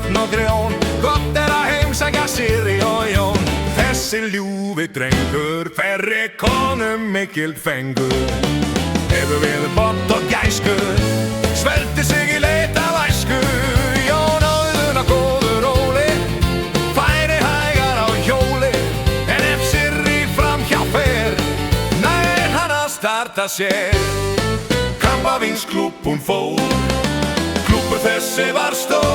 börn og grjón, gott að heimsækja Sirri og Jón. Þessi ljúfi drengur, ferri konum mikil fengur. Hefur við bott og gæsku, svelti sig í leit af æsku. Jón áðun á góðu róli, færi hægar á hjóli. En ef Sirri framhjá fer, nær hann að starta sér. Kampavínsklúbb hún fór, klúbbur þessi var stór.